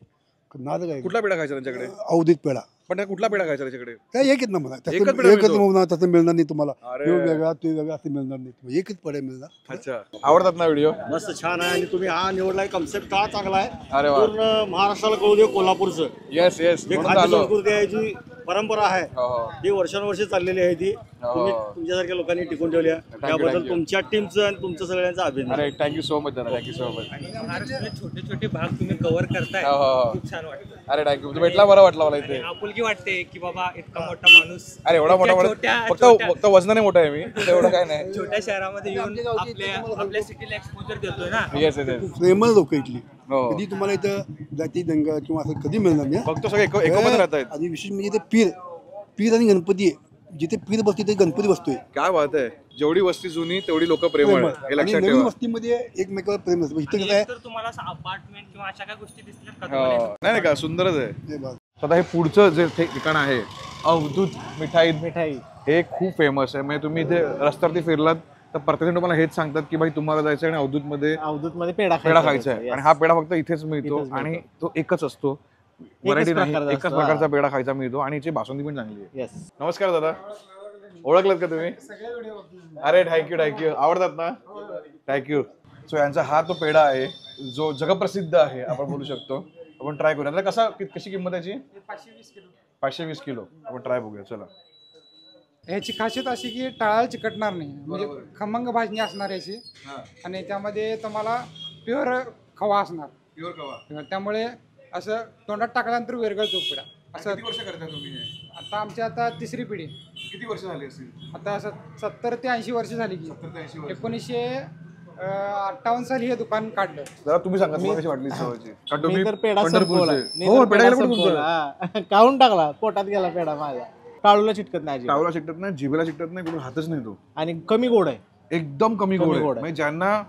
नाद काय. कुठला पेढा खायचा त्यांच्याकडे? अवधीत पेढा. पण कुठला पेढा खायचा त्याच्याकडे? काय एकच ना म्हणा. एकच मिळणार तसं मिळणार नाही तुम्हाला. तो वेगळा तो वेगळा असं मिळणार नाही. एकच पेढा मिळणार. अच्छा. आवडतात ना व्हिडिओ? मस्त छान आहे. आणि तुम्ही हा निवडलाय कन्सेप्ट का चांगला आहे. अरे वा. पूर्ण महाराष्ट्राला कळू दे कोल्हापूरचं. Yes yes. संस्कृती आहे जी परंपरा आहे ती वर्षानुवर्षे चाललेली आहे. ती तुम्ही तुमच्यासारख्या लोकांनी टिकून ठेवली आहे. त्याबद्दल तुमच्या टीमचं आणि तुमचं सगळ्यांचं अभिनंदन. अरे थँक्यू सो मच दादा. Thank you so much. छोटे छोटे भाग तुम्ही कव्हर करताय. खूप छान वाटतं. अरे थँक्यू. भेटला बरं वाटलं मला इथे. आपुलकी वाटते की बाबा इतका मोठा माणूस. अरे एवढा मोठा फक्त वजनाने मोठा आहे मी. एवढं काय नाही. छोट्या शहरामध्ये येऊन आपल्या सिटीला एक्सपोजर देतोय ना. Yes yes. प्रेमळ लोक इथली. कधी तुम्हाला इथं जाती दंगा किंवा असं कधी मिळणार नाही. फक्त सगळे एकोमध्ये राहत आहेत. आणि विशेष म्हणजे ते पीर आणि गणपती आहे. जिथे पीर बसते ते गणपती बसतोय. काय बात आहे. जेवढी वस्ती जुनी तेवढी लोक प्रेमळ. हे लक्षात ठेवा. नवीन वस्तीमध्ये एकमेकाला प्रेम असतं. इथं काय तुम्हाला अपार्टमेंट किंवा अशा काय गोष्टी दिसल्या का? नाही का सुंदरच आहे. आता हे पुढचं जे ठिकाण आहे अवधूत मिठाई हे खूप फेमस आहे. म्हणजे तुम्ही इथे रस्त्यावरती फिरलात तर प्रत्येक तुम्हाला हेच सांगतात की भाई तुम्हाला जायचं आणि अवधूतमध्ये पेढा खायचा आहे. आणि हा पेढा फक्त इथेच मिळतो आणि तो एकच असतो. व्हरायटी नाही. एकाच प्रकारचा पेढा खायचा मिळतो आणि याची बासुंदी पण चांगली आहे. नमस्कार दादा. ओळखलात का तुम्ही? अरे थँक्यू. आवडतात ना? थँक्यू. सो यांचा हा तो पेढा आहे जो जगप्रसिद्ध आहे आपण बोलू शकतो. आपण ट्राय करूया. कशी किंमत याची? 520 किलो. आपण ट्राय बघूया. चला. ह्याची खासियत अशी की टाळाला चिकटणार नाही. म्हणजे खमंग भाजणी असणार याची. आणि त्यामध्ये तुम्हाला प्युअर खवा असणार. प्युअर खवा. त्यामुळे असं तोंडात टाकल्यानंतर विरघळतो पेढा. असं. किती वर्ष करता तुम्ही? आता आमची आता 3री पिढी. किती वर्ष झाली असतील? आता 70 ते 80 वर्ष झाली की. 1958 साली हे दुकान काढलं. जरा तुम्ही सांगा तुम्हाला कशी वाटली सवयची? मी तर पेढा संपवला. काढून टाकला. पोटात गेला पेढा माझा. टाळूला चिटकत नाही. टाळूला चिटकत नाही. जिभेला चिटकत नाही. कुठून हातच नाही तो. आणि कमी गोड आहे. एकदम कमी गोड आहे. म्हणजे ज्यांना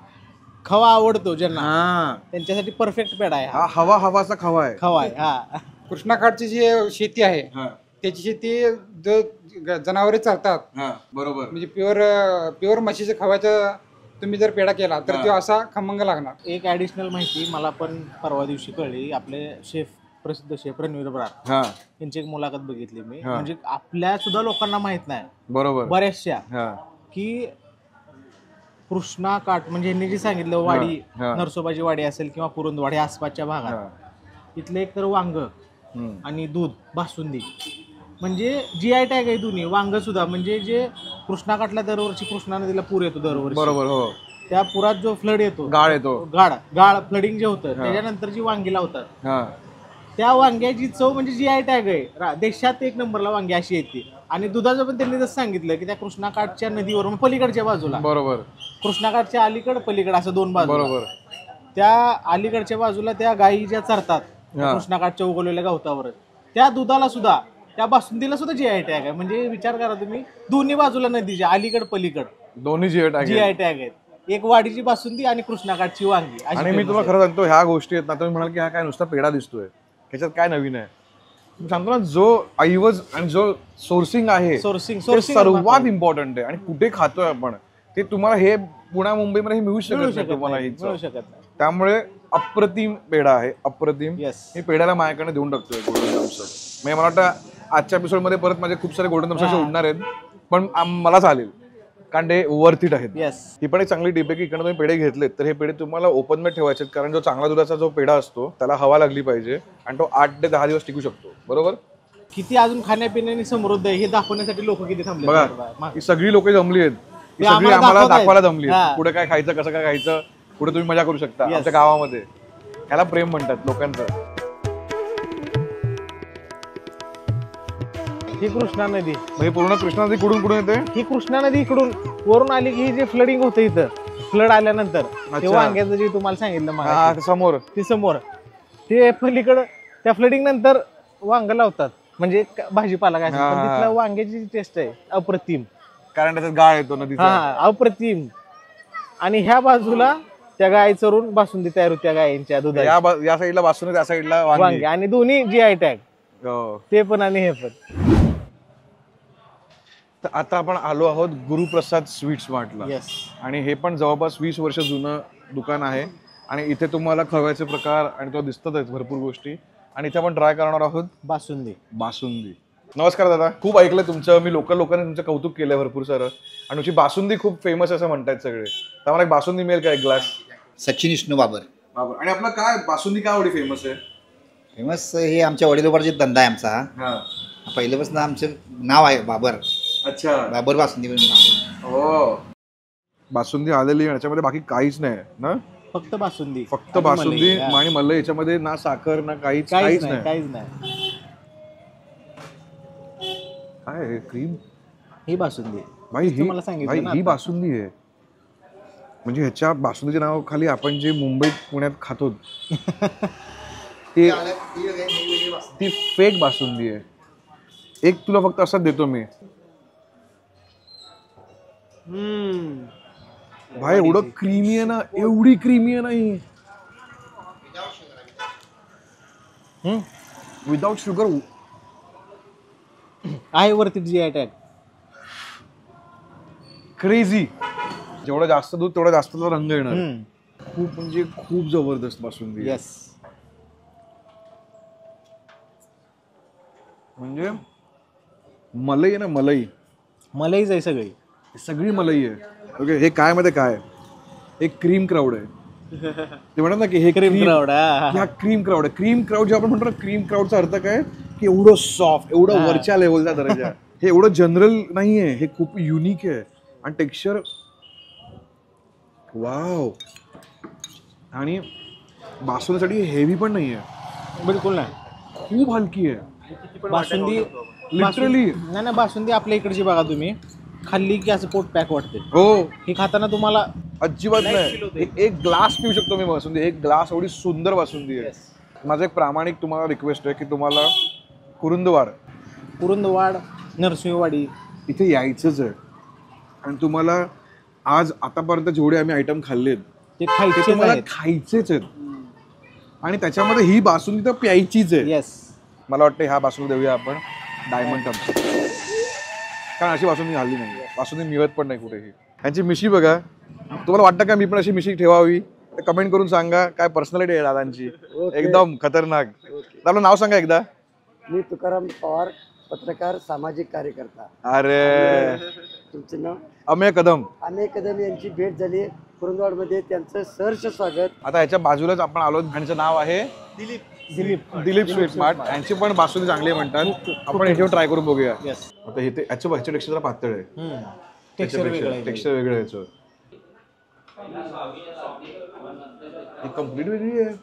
खवा आवडतो ज्यांना त्यांच्यासाठी परफेक्ट पेढा आहे. हा हवाचा खवा आहे. हा. कृष्णाकाठची जी शेती आहे त्याची शेती जनावरे चालतात. बरोबर. म्हणजे प्युअर म्हशीच्या खव्याचा तुम्ही जर पेढा केला तर तो असा खमंग लागणार. एक ऍडिशनल माहिती मला पण परवा दिवशी कळली. आपले शेफ प्रसिद्ध शेफ रणवीर ब्रार हा यांची एक मुलाखत बघितली मी. हा. म्हणजे आपल्या सुद्धा लोकांना माहित नाही बरोबर बऱ्याचशा हा की कृष्णा काठ म्हणजे यांनी जे सांगितलं वाडी हा. नरसोबाची वाडी असेल किंवा पुरंदवाडी आसपासच्या भागात इथलं एक तर वांग आणि दूध बासुंदी म्हणजे GI टॅग आहे दोन्ही. वांग सुद्धा म्हणजे जे कृष्णा काठला दरवर्षी कृष्णा नदीला पूर येतो दरवर्षी. बरोबर हो त्या पुरात जो फ्लड येतो गाळ फ्लडिंग जे होतं त्याच्यानंतर जी वांगी लावतात हा त्या वांग्याची चव म्हणजे GI टॅग आहे. देशात 1 नंबरला वांगी अशी येते. आणि दुधाचं पण त्यांनी जसं सांगितलं की त्या कृष्णाकाठच्या नदीवर पलीकडच्या बाजूला बरोबर कृष्णाकाठच्या अलीकड पलीकड असं 2 बाजू बरोबर त्या अलीकडच्या बाजूला त्या गायी ज्या चरतात कृष्णाकाठच्या उगवलेल्या गवतावर त्या दुधाला सुद्धा त्या बासुंदीला सुद्धा GI टॅग आहे. म्हणजे विचार करा तुम्ही दोन्ही बाजूला नदीच्या अलीकड पलीकड दोन्ही GI टॅग आहेत. एक वाडीची बासुंदी आणि कृष्णाकाठची वांगी. आणि मी तुम्हाला खरं सांगतो ह्या गोष्टी आहेत ना तुम्ही म्हणाल की हा काय नुसता पेढा दिसतोय त्याच्यात काय नवीन आहे. मी सांगतो ना जो ऐवज आणि जो सोर्सिंग आहे सोर्सिंग सर्वात इम्पॉर्टंट आहे. आणि कुठे खातोय आपण ते तुम्हाला हे पुण्या मुंबईमध्ये हे मिळू शकत नाही तुम्हाला मिळू शकत नाही. त्यामुळे अप्रतिम पेढा आहे अप्रतिम. मी पेढ्याला माझ्याकडे देऊन टाकतोय गोल्डन थम्स अप. म्हणजे मला वाटतं आजच्या एपिसोडमध्ये परत माझे खूप सारे गोल्डन थम्स अप उडणार आहेत पण मला चालेल कारण ते वर्थ इट आहेत. ही पण एक चांगली टीप आहे की इकडे तुम्ही पेढे घेतलेत तर हे पेढे तुम्हाला ओपन मध्ये ठेवायचे कारण जो चांगला दुधाचा जो पेढा असतो त्याला हवा लागली पाहिजे आणि तो 8 ते 10 दिवस टिकू शकतो. बरोबर किती अजून खाण्यापिण्याने समृद्ध आहे हे दाखवण्यासाठी लोक किती थांबले बघा ही सगळी लोक जमली आहेत. ही सगळी आम्हाला दाखवायला जमली आहेत पुढे काय खायचं कसं काय खायचं पुढे तुम्ही मजा करू शकता आमच्या गावामध्ये. ह्याला प्रेम म्हणतात लोकांचं. ही कृष्णा नदी म्हणजे पूर्ण कृष्णा नदी कुठून येते. ही कृष्णा नदी इकडून वरून आली की जे फ्लडिंग होतं इथं फ्लड आल्यानंतर ते वांग्याचं जे तुम्हाला सांगितलं मला समोर ते पलीकडं त्या फ्लडिंग नंतर वांग लावतात म्हणजे भाजीपाला काय पण तिथल्या वांग्याची टेस्ट आहे अप्रतिम कारण त्याच्यात गाळ येतो नदीचा अप्रतिम. आणि ह्या बाजूला त्या गाय चरून बासुंदी तयार होत्या गायींच्या दुधाची. या साईडला बासुंदी त्या साईडला वांगी आणि दोन्ही GI टॅग ते पण आणि हे पण. तर आता आपण आलो आहोत गुरुप्रसाद स्वीट्स मार्टला आणि हे पण जवळपास 20 वर्ष जुनं दुकान आहे आणि इथे तुम्हाला खव्याचे प्रकार आणि तो दिसतात आहेत भरपूर गोष्टी आणि इथे आपण ट्राय करणार आहोत बासुंदी. नमस्कार दादा. खूप ऐकलं तुमचं मी लोकांनी तुमचं कौतुक केलंय भरपूर सारं आणि तुमची बासुंदी खूप फेमस असं म्हणतायत सगळे तर मला एक बासुंदी मिळेल का एक ग्लास. सचिन विष्णू बाबर. आणि आपलं काय बासुंदी काय एवढी फेमस आहे. फेमस हे आमच्या वडिलोपार्जित धंदा आहे आमचा. पहिल्यापासून आमचं नाव आहे बाबर. अच्छा बाबर बासुंदी म्हणून नाव. बासुंदी आलेली याच्यामध्ये बाकी काहीच नाही ना फक्त बासुंदी आणि मलई याच्यामध्ये ना साखर ना काहीच नाही. काय क्रीम ही बासुंदी भाई ही बासुंदी आहे म्हणजे ह्याच्या बासुंदीच्या नावाखाली आपण जे मुंबईत पुण्यात खातो ती फेक बासुंदी आहे. एक तुला फक्त असं देतो मी भाई एवढं क्रीमी आहे ना एवढी क्रीमी आहे नाही विदाउट शुगर आहे वरती GI टॅग. क्रेझी. जेवढं जास्त दूध तेवढा जास्त रंग येणार. खूप म्हणजे खूप जबरदस्त बासुंदी. म्हणजे मलई आहे ना मलईच आहे सगळी मलई आहे. ओके हे काय मध्ये काय एक क्रीम क्राऊड आहे ते म्हणतात ना की हे क्रीम क्राऊड आहे. क्रीम क्राऊड जे आपण म्हणतो ना क्रीम क्राऊडचा अर्थ काय की एवढं सॉफ्ट एवढं वरच्या लेवलचा दर्जा. हे एवढं जनरल नाहीये हे खूप युनिक आहे आणि टेक्स्चर वाव. आणि बासुंदीसाठी हेवी पण नाहीये बिलकुल नाही. खूप हलकी आहे बासुंदी लिटरली. नाही बासुंदी आपल्या इकडची बघा तुम्ही खाल्ली की असं पोट पॅक वाटते. ही खाताना तुम्हाला अजिबात नाही. एक ग्लास पिऊ शकतो मी बासुंदी. एक ग्लास एवढी सुंदर बासुंदी आहे. माझं एक प्रामाणिक तुम्हाला रिक्वेस्ट आहे की तुम्हाला कुरुंदवाड नरसिंहवाडी इथे यायचंच आहे आणि तुम्हाला आज आतापर्यंत जेवढे आम्ही आयटम खाल्लेत ते तुम्हाला खायचेच आहेत आणि त्याच्यामध्ये ही बासुंदी तर प्यायचीच आहे. मला वाटतं ह्या बासुंदी देऊया आपण डायमंड थम्स कारण अशी बासुंदी खाल्ली नाही. बासुंदी मिळत पण नाही कुठेही. ह्यांची मिशी बघा. तुम्हाला वाटतं का मी पण अशी मिशी ठेवावी कमेंट करून सांगा. काय पर्सनॅलिटी आहे दादांची एकदम खतरनाक. आपलं नाव सांगा एकदा. मी तुकाराम पवार, पत्रकार, सामाजिक कार्यकर्ता. अरे तुमचं नाव? अमेय कदम. अमेय कदम यांची भेट झाली कुरुंदवाडमध्ये, त्यांचं सहर्ष स्वागत. आता ह्याच्या बाजूलाच आपण आलो. यांचं नाव आहे दिलीप स्वीट मार्ट. यांची पण बासुंदी चांगली म्हणतात. आपण ह्याच्यावर ट्राय करून बघूया. आता हे ह्याच्या टेक्स्चर जरा पातळ आहे. टेक्स्चर वेगळं ह्याचं. कम्प्लीट वेगळी आहे.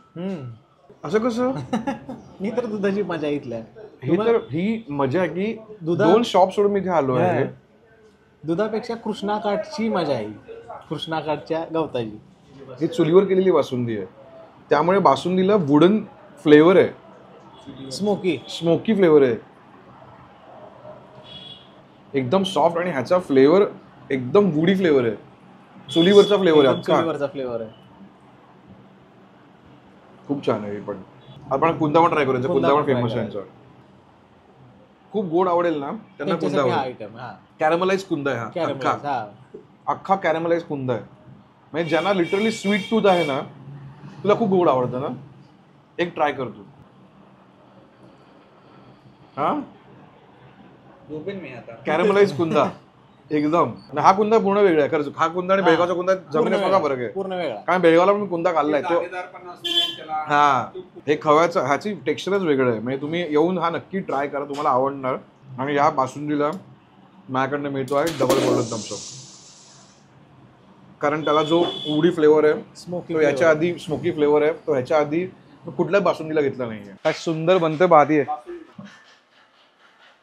असं कसं? मी तर दुधाची मजा इथल्या. ही मजा आहे की 2 शॉप सोडून मी इथे आलो आहे. दुधापेक्षा कृष्णाकाठची मजा आहे. कृष्णाकाठच्या गवताची. ही चुलीवर केलेली बासुंदी आहे, त्यामुळे बासुंदीला वुडन फ्लेवर आहे. स्मोकी फ्लेवर आहे. एकदम सॉफ्ट आणि ह्याचा फ्लेवर एकदम वुडी फ्लेवर आहे. चुलीवरचा फ्लेवर आहे. चुलीवरचा फ्लेवर आहे. खूप छान आहे. पण आपण कुंदा पण ट्राय करायचं. कुंदा पण फेमस आहे यांचा. खूप गोड आवडेल ना त्यांना कुंदा. कॅरमलाइज कुंदा आहे हा. अख्खा कॅरमलाइज कुंदा आहे. म्हणजे ज्यांना लिटरली स्वीट टूथ आहे ना, तुला खूप गोड आवडतं ना, एक ट्राय करतो. हा कॅरमलाइज कुंदा एकदम. हा कुंदा पूर्ण वेगळा आहे खरंच. हा कुंदा आणि बेळगावचा कुंदा जमिनीचा फरक आहे. पूर्ण वेगळा. कारण बेळगावला पण कुंदा खाल्लाय तो. हा हे खव्याचं ह्याची टेक्स्चरच वेगळं आहे. म्हणजे तुम्ही येऊन हा नक्की ट्राय करा, तुम्हाला आवडणार. आणि या बासुंदीला माझ्याकडनं मिळतो आहे डबल गोल्डन थम्सअप. कारण त्याला जो उडी फ्लेवर आहे तो ह्याच्या आधी स्मोकी फ्लेवर आहे तो ह्याच्या आधी कुठल्याच बासुंदीला घेतला नाहीये. काय सुंदर बनते पाहतीये.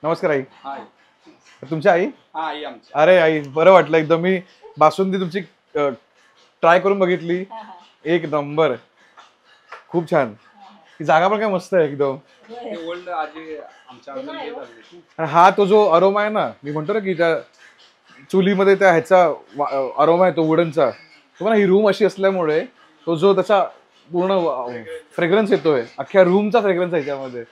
नमस्कार आई. तुमची आई? अरे आई बरं वाटलं एकदम. मी बासुंदी तुमची ट्राय करून बघितली. एक नंबर. खूप छान. ही जागा पण काय मस्त आहे एकदम. हा तो जो अरोमा आहे ना, मी म्हणतो ना की त्या चुलीमध्ये त्या ह्याचा अरोमा आहे तो वुडनचा. तुम्हाला ही रूम अशी असल्यामुळे तो जो त्याचा पूर्ण फ्रेग्रन्स येतोय, अख्ख्या रूमचा फ्रेग्रन्स आहे त्यामध्ये.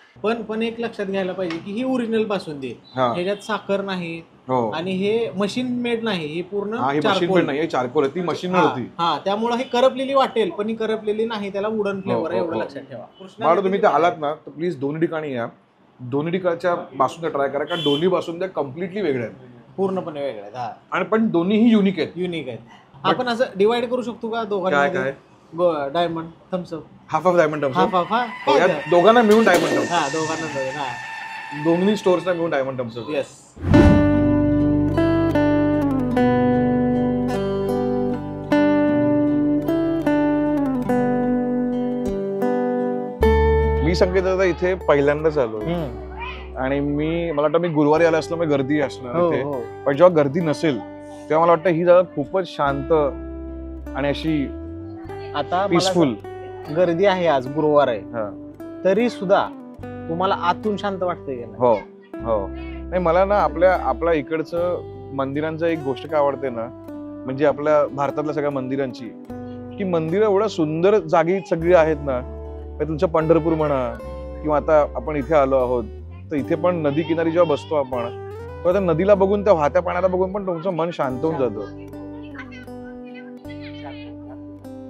पण एक लक्षात घ्यायला पाहिजे की ही ओरिजिनल बासुंदी. ह्याच्यात साखर नाही आणि हे मशीन मेड नाही. हे पूर्ण चारकोल आहे. ती मशीन मेड होती. हा त्यामुळे हे करपलेली वाटेल, पण ही करपलेली नाही. त्याला वुडन फ्लेवर आहे, एवढं लक्षात ठेवा. मला तुम्ही ते आलात ना तर प्लीज दोन्ही ठिकाणी या. दोन्ही ठिकाणच्या बासुंद्या ट्राय करा, कारण दोन्ही बासुंद्या कम्प्लिटली वेगळ्या आहेत. पूर्णपणे वेगळ्या आहेत. आणि पण दोन्हीही युनिक आहेत. आपण असं डिवाइड करू शकतो का दोघांना? Diamond Thums Up. Half of diamond Thums Up. Half दोघांना मिळून डायमंड थम्सअप. हा दोघांना दोन्ही स्टोर्सना मिळून डायमंड थम्सअप. येस. मी संकेत दादा इथे पहिल्यांदाच आलो आणि मला वाटतं मी गुरुवारी आलो असल्यामुळे गर्दी असणार इथे. पण जेव्हा गर्दी नसेल तेव्हा मला वाटतं ही जागा खूपच शांत आणि अशी आता पीसफुल. गर्दी आहे, आज गुरुवार आहे, तरी सुद्धा तुम्हाला आतून शांत वाटतंय? हो हो. नाही मला ना आपल्या इकडचं मंदिरांचं एक गोष्ट काय आवडते ना, म्हणजे आपल्या भारतातल्या सगळ्या मंदिरांची, की मंदिरं एवढ्या सुंदर जागी सगळी आहेत ना. तुमचं पंढरपूर म्हणा किंवा आता आपण इथे आलो आहोत तर इथे पण नदी किनारी जेव्हा बसतो आपण तेव्हा त्या नदीला बघून, त्या वाहत्या पाण्याला बघून पण तुमचं मन शांत होऊन जातं.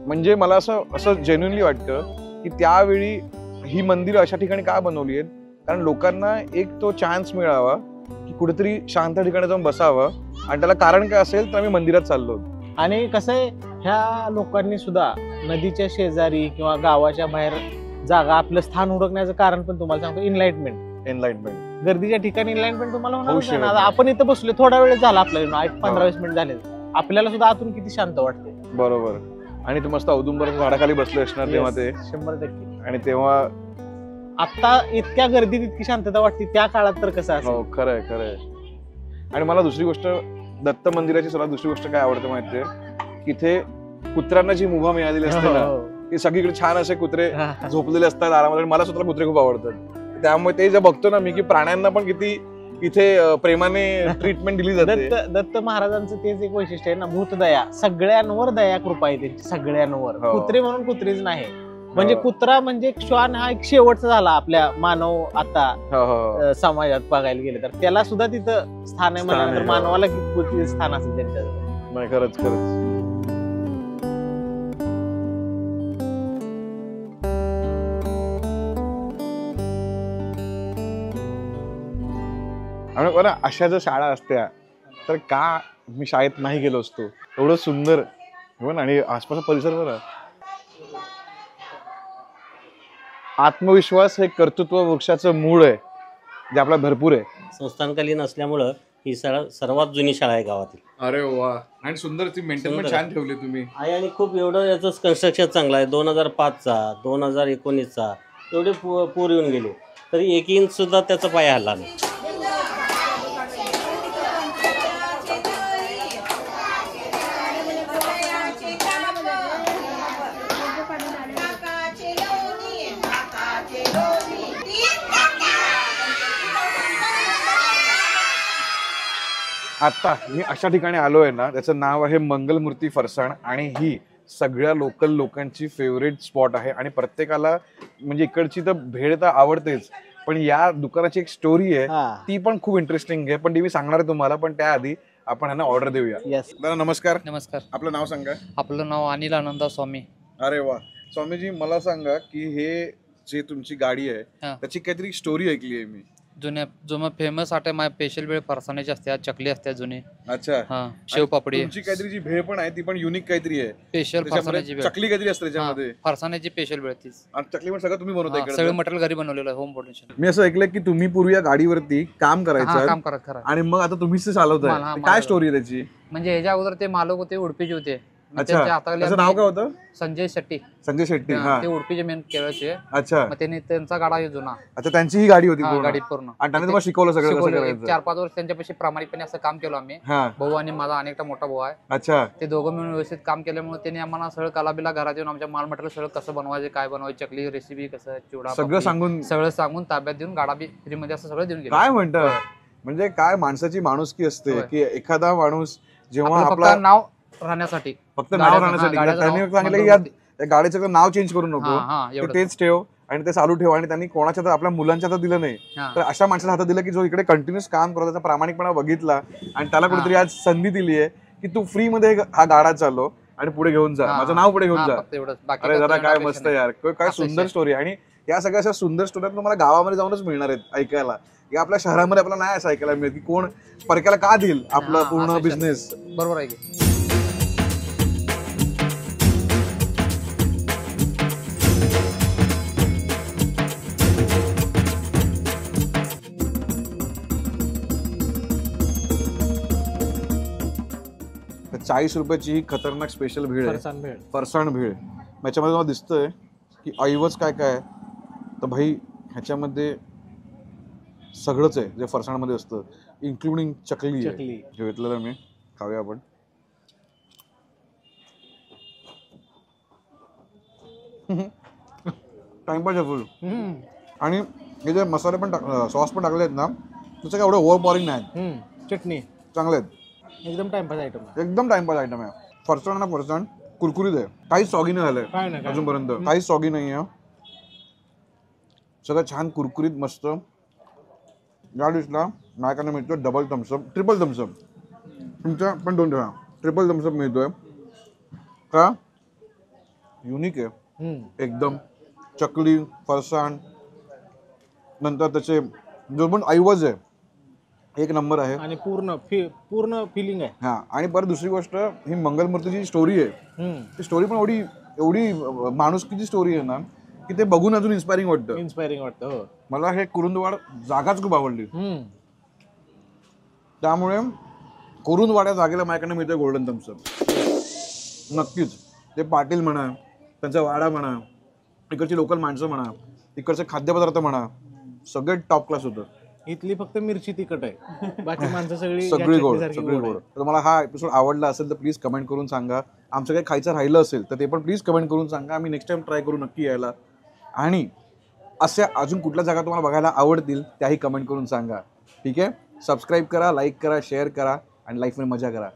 म्हणजे मला असं जेन्युइनली वाटतं की त्यावेळी ही मंदिरं अशा ठिकाणी का बनवली आहेत, कारण लोकांना एक तो चान्स मिळावा की कुठेतरी शांत ठिकाणी जाऊन बसावं. आणि त्याला कारण काय असेल तर आम्ही मंदिरात चाललो. आणि कसं आहे, ह्या लोकांनी सुद्धा नदीच्या शेजारी किंवा गावाच्या बाहेर जागा आपलं स्थान उरकण्याचं कारण पण तुम्हाला सांगतो, एनलाइटमेंट. गर्दीच्या ठिकाणी एनलाइटमेंट तुम्हाला होणार. आपण इथं बसलो, थोडा वेळ झाला आपल्याला, 15-20 मिनिट झाले, आपल्याला सुद्धा आतून किती शांत वाटते. बरोबर. आणि तू मस्त औदुंबर झाडाखाली बसले असणार तेव्हा ते 100%. आणि तेव्हा आता इतक्या गर्दीत इतकी शांतता वाटते, त्या काळात तर कसं असेल. खरंय खरंय. आणि मला दुसरी गोष्ट दत्त मंदिराची सर्वात दुसरी गोष्ट काय आवडते माहितीये, इथे कुत्र्यांना जी मुभा मिळालेली असते ना, ती सगळीकडे छान असे कुत्रे झोपलेले असतात आरामात. मला स्वतःला कुत्रे खूप आवडतात. त्यामुळे ते जे बघतो ना मी, की प्राण्यांना पण किती इथे प्रेमाने ट्रीटमेंट दिली जाते. दत्त महाराजांचं तेच एक वैशिष्ट्य आहे ना, भूतदया. सगळ्यांवर दया कृपा आहे त्यांची, सगळ्यांवर. कुत्रे म्हणून कुत्रीच नाही. म्हणजे कुत्रा म्हणजे श्वान हा एक शेवटचा झाला आपल्या मानव आता समाजात बघायला गेले तर. त्याला सुद्धा तिथं स्थान आहे म्हणल्यानंतर मानवाला किती स्थान असेल त्यांच्याजवळ. खरंच खरंच. बरं अशा जर शाळा असत्या तर का मी शाळेत नाही गेलो असतो. एवढं सुंदर आणि आसपासचा परिसर बरं. आत्मविश्वास हे कर्तृत्व वृक्षाचं मूळ आहे जे आपला भरपूर आहे. संस्थानकालीन असल्यामुळं ही शाळा सर्वात जुनी शाळा आहे गावातील. अरे वा. आणि सुंदर ती मेंटेन पण छान ठेवली तुम्ही आहे आणि खूप एवढं याचं कन्स्ट्रक्शन चांगलं आहे. 2005चा 2019चा एवढे पूर येऊन गेले तरी 1 इंच सुद्धा त्याचा पाया हल्ला नाही. आता मी अशा ठिकाणी आलोय ना त्याचं नाव आहे मंगलमूर्ती फरसाण आणि ही सगळ्या लोकल लोकांची फेवरेट स्पॉट आहे आणि प्रत्येकाला म्हणजे इकडची तर भेळ तर आवडतेच पण या दुकानाची एक स्टोरी आहे ती पण खूप इंटरेस्टिंग आहे पण ती मी सांगणार आहे तुम्हाला. पण त्याआधी आपण ह्यांना ऑर्डर देऊया. दादा नमस्कार. नमस्कार. आपलं नाव सांगा. आपलं नाव अनिल आनंद स्वामी. अरे वा. स्वामीजी मला सांगा की हे जे तुमची गाडी आहे त्याची काहीतरी स्टोरी ऐकली आहे मी. जो मग फेमस आटे माझ्या स्पेशल भेळ फरसाण्याची असते चकली असते जुनी. अच्छा. हा शेवपापडी. तुमची काहीतरी जी भेळ पण आहे ती पण युनिक काहीतरी आहे. स्पेशल फरसाण्याची भेळ. चकली काहीतरी असते त्याच्यामध्ये. फरसाण्याची स्पेशल भेळ तीच. आणि चकली पण सगळं तुम्ही बनवता? सगळं मटेरियल घरी बनवलेलं आहे होम प्रोडक्शन. मी असं ऐकलं की तुम्ही पूर्वी या गाडीवरती काम करायचं काम करत खरं आणि मग आता तुम्हीच ते चालवताय. काय स्टोरी आहे त्याची? म्हणजे ह्याच्या अगोदर ते मालक होते उडपीचे होते. अच्छा. त्याचं नाव काय होतं? संजय शेट्टी. संजय शेट्टी. ते उडपीचे मेन केरळचे. अच्छा. मग त्यांनी त्यांचा गाडा आहे जुना. अच्छा त्यांची ही गाडी होती गाडी पूर्ण. आणि त्यांनी तुम्हाला शिकवलं सगळं कसं करायचं? 4-5 वर्ष त्यांच्यापाशी प्रामाणिकपणे असं काम केलं आम्ही. भाऊ आणि माझा अनेकटा मोठा भाऊ आहे. अच्छा. ते दोघं मिळून व्यवस्थित काम केल्यामुळे त्यांनी आम्हाला सगळं कलाबिला घरात येऊन आमच्या माल मटेरियल सगळं कसं बनवायचं काय बनवायचं चकली रेसिपी कसं चिवडा सगळं सांगून ताब्यात देऊन गाडा बी फ्री मध्ये असं सगळं देऊन गेलं. काय म्हणतं म्हणजे काय माणसाची माणुसकी असते की एखादा माणूस जेव्हा आपला नाव राहण्यासाठी फक्त नाव राहण्यासाठी त्यांनी सांगितलं की या गाडीचं नाव चेंज करू नको तेच ठेव आणि ते चालू ठेव आणि त्यांनी कोणाच्या तर आपल्या मुलांच्या तर दिलं नाही तर अशा माणसाला हातात दिलं की जो इकडे कंटिन्युअस काम करतो त्याचा प्रामाणिकपणा बघितला आणि त्याला कुठेतरी आज संधी दिली आहे की तू फ्री मध्ये हा गाडा चालव आणि पुढे घेऊन जा माझं नाव पुढे घेऊन जा. अरे जरा काय मस्त यार काय सुंदर स्टोरी. आणि या सगळ्या अशा सुंदर स्टोऱ्या तुम्हाला गावामध्ये जाऊनच मिळणार आहेत ऐकायला. या आपल्या शहरामध्ये आपल्याला नाही असं ऐकायला मिळत की कोण परक्याला का देईल आपलं पूर्ण बिझनेस. बरोबर आहे की. ₹40 ही खतरनाक स्पेशल भेळ आहे. फरसाण भेळ. याच्यामध्ये मला दिसतंय की ऐवज काय काय तर भाई ह्याच्यामध्ये सगळंच आहे जे फरसाणमध्ये असतं इन्क्लुडिंग चकली घेतलेलं मी. खाऊया आपण. टाइमपास आहे फुल. आणि हे जे मसाले पण सॉस पण टाकले आहेत ना त्याचं काय एवढं ओव्हर पॉरिंग नाही. चटणी चांगले आहेत. एकदम टाइमपास आयटम. एकदम टाइमपास आयटम आहे. फरसाण ना फरसाण कुरकुरीत आहे. काहीच सॉगी नाही झालंय अजूनपर्यंत. काहीच सॉगी नाही आहे. सगळं छान कुरकुरीत मस्त. या डिशला माझ्याकडनं मिळतो डबल थम्सअप ट्रिपल थम्सअप. तुमच्या पण 2 ठेवा. ट्रिपल थम्सअप मिळतोय का युनिक आहे एकदम. चकली फरसाण नंतर त्याचे जो पण ऐवज आहे एक नंबर आहे आणि पूर्ण फिलिंग आहे. हा. आणि परत दुसरी गोष्ट ही मंगलमूर्तीची स्टोरी आहे ती स्टोरी पण एवढी माणुसकीची स्टोरी आहे ना की ते बघून अजून इन्स्पायरिंग वाटतं. मला हे कुरुंदवाड जागाच खूप आवडली. त्यामुळे कुरुंदवाड या जागेला माझ्याकडनं मिळतं गोल्डन थम्सअप नक्कीच. ते पाटील म्हणा त्यांचा वाडा म्हणा इकडची लोकल माणसं म्हणा इकडचे खाद्यपदार्थ म्हणा सगळे टॉप क्लास होतं. इथली फक्त मिरची तिखट आहे बाकी माणसं सगळी गोड. तर मला हा एपिसोड आवडला असेल तर प्लीज कमेंट करून सांगा. आमचं काही खायचं राहिलं असेल तर ते पण प्लीज कमेंट करून सांगा. आम्ही नेक्स्ट टाइम ट्राय करू नक्की यायला. आणि अशा अजून कुठल्या जागा तुम्हाला बघायला आवडतील त्याही कमेंट करून सांगा. ठीक आहे. सबस्क्राईब करा लाईक करा शेअर करा आणि लाईफमध्ये मजा करा.